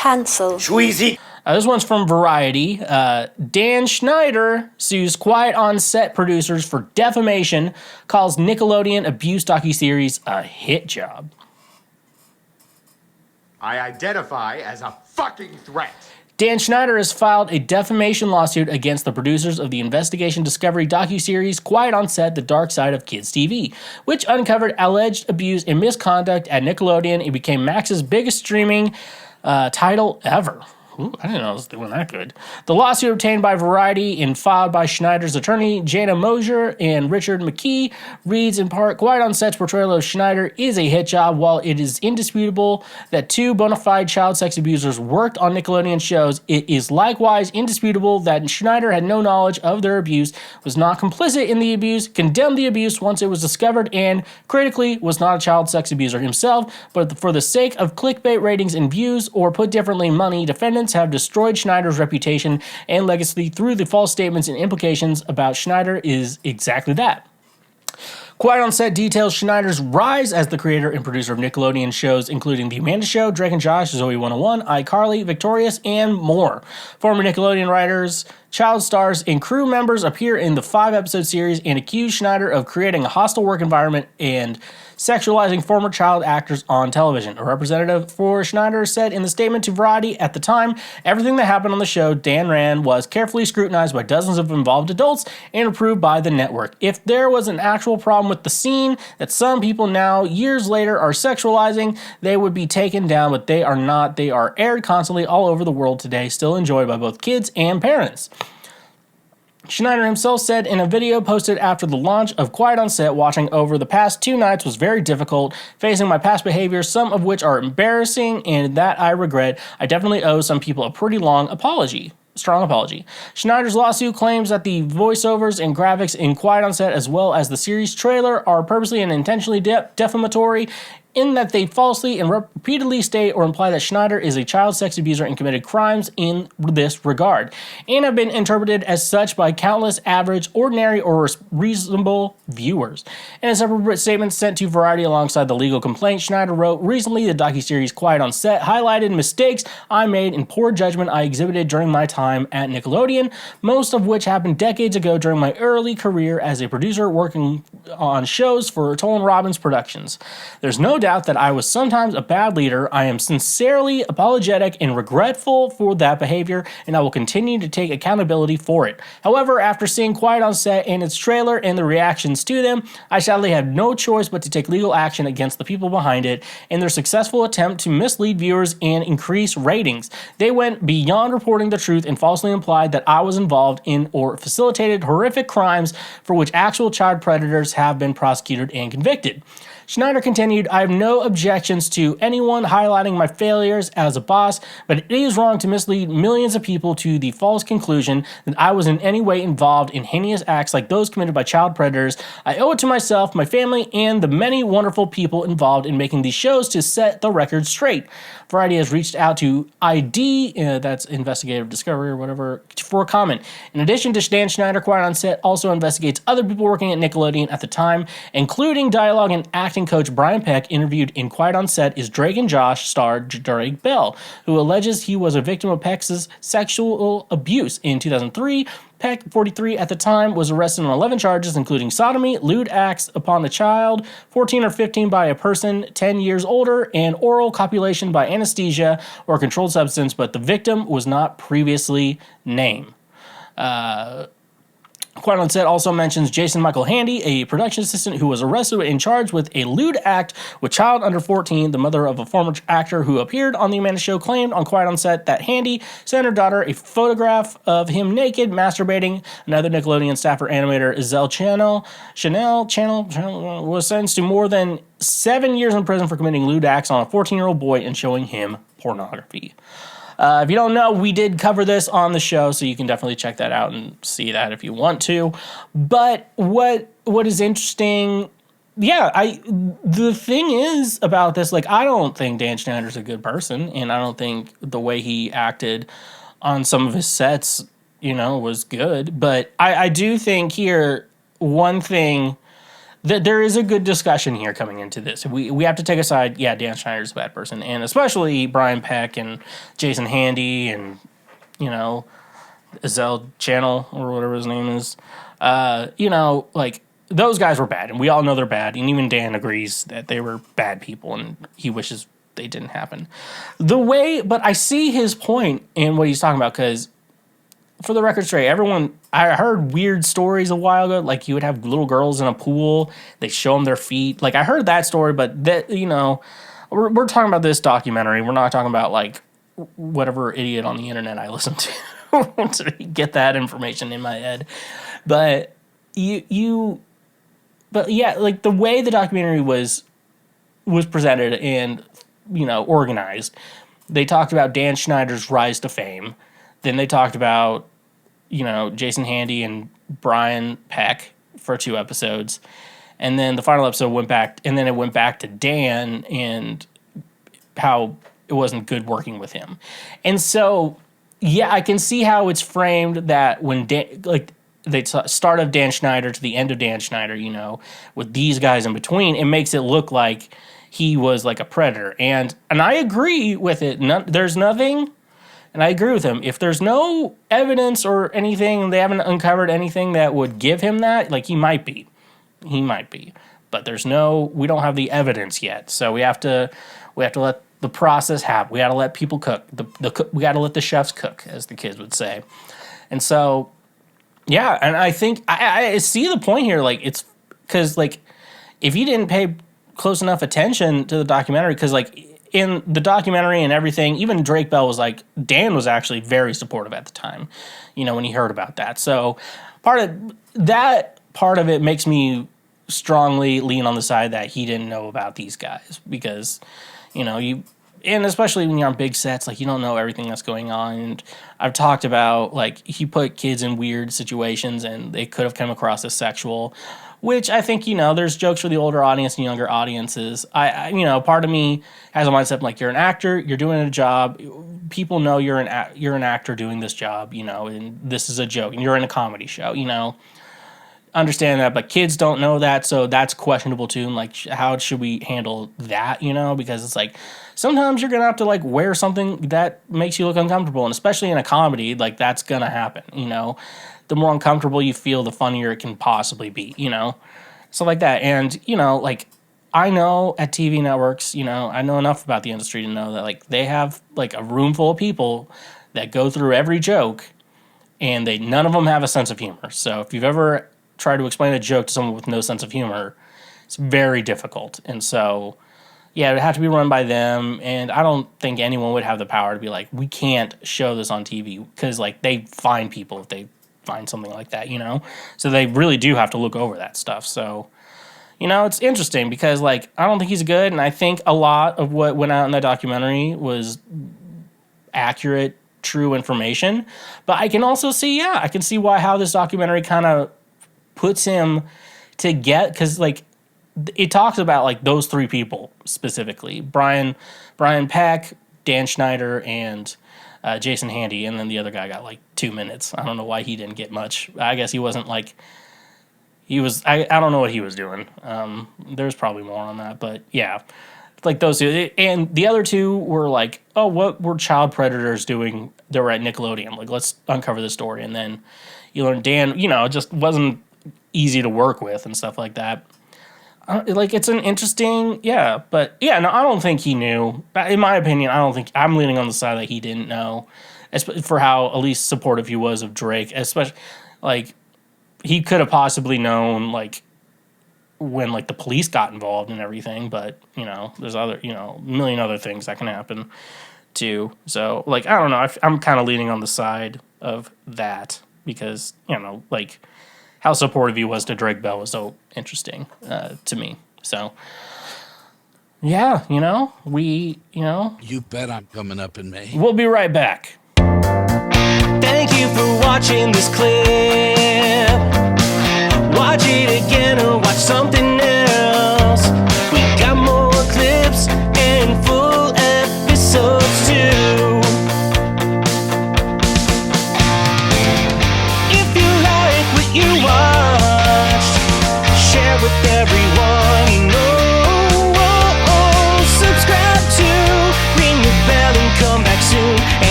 Cancel. Schweezy. This one's from Variety. Dan Schneider sues Quiet on Set producers for defamation, calls Nickelodeon abuse docuseries a hit job. I identify as a fucking threat. Dan Schneider has filed a defamation lawsuit against the producers of the investigation discovery docuseries Quiet on Set, The Dark Side of Kids TV, which uncovered alleged abuse and misconduct at Nickelodeon. It became Max's biggest streaming title ever. Ooh, I didn't know it was doing that good. The lawsuit obtained by Variety and filed by Schneider's attorney, Jana Mosier and Richard McKee, reads in part, Quiet on Set's portrayal of Schneider is a hit job. While it is indisputable that two bona fide child sex abusers worked on Nickelodeon shows, it is likewise indisputable that Schneider had no knowledge of their abuse, was not complicit in the abuse, condemned the abuse once it was discovered, and, critically, was not a child sex abuser himself, but for the sake of clickbait ratings and views, or put differently, money, defendants have destroyed Schneider's reputation and legacy through the false statements and implications about Schneider is exactly that. Quiet on Set details Schneider's rise as the creator and producer of Nickelodeon shows, including The Amanda Show, Drake and Josh, Zoe 101, iCarly, Victorious, and more. Former Nickelodeon writers, child stars, and crew members appear in the 5-episode series and accuse Schneider of creating a hostile work environment and sexualizing former child actors on television. A representative for Schneider said in the statement to Variety, at the time, everything that happened on the show Dan ran was carefully scrutinized by dozens of involved adults and approved by the network. If there was an actual problem with the scene that some people now, years later, are sexualizing, they would be taken down, but they are not. They are aired constantly all over the world today, still enjoyed by both kids and parents. Schneider himself said in a video posted after the launch of Quiet on Set, watching over the past 2 nights was very difficult, facing my past behaviors, some of which are embarrassing and that I regret. I definitely owe some people a pretty strong apology. Schneider's lawsuit claims that the voiceovers and graphics in Quiet on Set, as well as the series trailer, are purposely and intentionally defamatory in that they falsely and repeatedly state or imply that Schneider is a child sex abuser and committed crimes in this regard, and have been interpreted as such by countless average, ordinary, or reasonable viewers. In a separate statement sent to Variety alongside the legal complaint, Schneider wrote, recently the docuseries Quiet on Set highlighted mistakes I made and poor judgment I exhibited during my time at Nickelodeon, most of which happened decades ago during my early career as a producer working on shows for Toll & Robbins Productions. There's no doubt that I was sometimes a bad leader. I am sincerely apologetic and regretful for that behavior, and I will continue to take accountability for it. However, after seeing Quiet on Set and its trailer and the reactions to them, I sadly have no choice but to take legal action against the people behind it and their successful attempt to mislead viewers and increase ratings. They went beyond reporting the truth and falsely implied that I was involved in or facilitated horrific crimes for which actual child predators have been prosecuted and convicted. Schneider continued, I have no objections to anyone highlighting my failures as a boss, but it is wrong to mislead millions of people to the false conclusion that I was in any way involved in heinous acts like those committed by child predators. I owe it to myself, my family, and the many wonderful people involved in making these shows to set the record straight. Variety has reached out to ID, that's Investigative Discovery or whatever, for comment. In addition to Dan Schneider, Quiet on Set also investigates other people working at Nickelodeon at the time, including dialogue and acting coach Brian Peck. Interviewed in Quiet on Set is Drake and Josh star Drake Bell, who alleges he was a victim of Peck's sexual abuse. In 2003, Peck, 43 at the time, was arrested on 11 charges, including sodomy, lewd acts upon a child, 14 or 15 by a person 10 years older, and oral copulation by anesthesia or controlled substance, but the victim was not previously named. Quiet on Set also mentions Jason Michael Handy, a production assistant who was arrested and charged with a lewd act with child under 14. The mother of a former actor who appeared on The Amanda Show claimed on Quiet on Set that Handy sent her daughter a photograph of him naked, masturbating. Another Nickelodeon staffer animator, Zell Chanel, was sentenced to more than 7 years in prison for committing lewd acts on a 14-year-old boy and showing him pornography. If you don't know, we did cover this on the show, so you can definitely check that out and see that if you want to. But what is interesting, the thing is about this, like, I don't think Dan Schneider's a good person, and I don't think the way he acted on some of his sets, was good. But I do think here, one thing there is a good discussion here coming into this. We have to take aside, yeah, Dan Schneider's a bad person, and especially Brian Peck and Jason Handy and, you know, Azell Channel or whatever his name is. You know, like, those guys were bad, and we all know they're bad, and even Dan agrees that they were bad people, and he wishes they didn't happen. But I see his point in what he's talking about, because for the record straight, I heard weird stories a while ago, like you would have little girls in a pool, they show them their feet. Like, I heard that story, but that, you know, we're talking about this documentary. We're not talking about, like, whatever idiot on the internet I listen to to get that information in my head. But but yeah, like, the way the documentary was presented and, you know, organized, they talked about Dan Schneider's rise to fame. Then they talked about, you know, Jason Handy and Brian Peck for 2 episodes. And then the final episode went back to Dan and how it wasn't good working with him. And so, yeah, I can see how it's framed that when the start of Dan Schneider to the end of Dan Schneider, you know, with these guys in between, it makes it look like he was like a predator. And I agree with it. There's nothing... And I agree with him. If there's no evidence or anything, they haven't uncovered anything that would give him that, like, he might be. But we don't have the evidence yet. So we have to let the process happen. We got to let people cook. We got to let the chefs cook, as the kids would say. And so, yeah, and I think I see the point here. Like, it's because, like, if you didn't pay close enough attention to the documentary, because, like, in the documentary and everything, even Drake Bell was like, Dan was actually very supportive at the time, you know, when he heard about that. So part of it makes me strongly lean on the side that he didn't know about these guys, because, you know, and especially when you're on big sets, like, you don't know everything that's going on. And I've talked about, like, he put kids in weird situations and they could have come across as sexual, which I think, you know, there's jokes for the older audience and younger audiences. I you know, part of me has a mindset like, you're an actor, you're doing a job, people know you're an actor doing this job, you know, and this is a joke, and you're in a comedy show, you know. Understand that, but kids don't know that, so that's questionable too. And, like, how should we handle that, you know? Because it's like, sometimes you're gonna have to, like, wear something that makes you look uncomfortable, and especially in a comedy, like, that's gonna happen, you know. The more uncomfortable you feel, the funnier it can possibly be, you know? So like that. And, you know, like, I know at TV networks, you know, I know enough about the industry to know that, like, they have, like, a room full of people that go through every joke, and none of them have a sense of humor. So if you've ever tried to explain a joke to someone with no sense of humor, it's very difficult. And so, yeah, it would have to be run by them, and I don't think anyone would have the power to be like, we can't show this on TV, because, like, they find people if they find something like that, you know? So they really do have to look over that stuff. So, you know, it's interesting because, like, I don't think he's good, and I think a lot of what went out in that documentary was accurate, true information. But I can also see, I can see how this documentary kind of puts him to get, because, like, it talks about, like, those 3 people specifically. Brian Peck, Dan Schneider, and Jason Handy, and then the other guy got, like, 2 minutes. I don't know why he didn't get much. I guess he wasn't, like, I don't know what he was doing. There's probably more on that, but yeah, like, those 2. And the other 2 were like, oh, what were child predators doing? They were at Nickelodeon. Like, let's uncover the story. And then you learn Dan, you know, it just wasn't easy to work with and stuff like that. Like, it's an interesting, but yeah, no, I don't think he knew. In my opinion, I'm leaning on the side that he didn't know, for how at least supportive he was of Drake, especially, like, he could have possibly known, like, when, like, the police got involved and everything, but, you know, there's other, you know, a million other things that can happen too. So, like, I don't know, I'm kind of leaning on the side of that, because, you know, like, how supportive he was to Drake Bell was so interesting to me. So, yeah, you know, You bet I'm coming up in May. We'll be right back. Thank you for watching this clip. Watch it again or watch something else.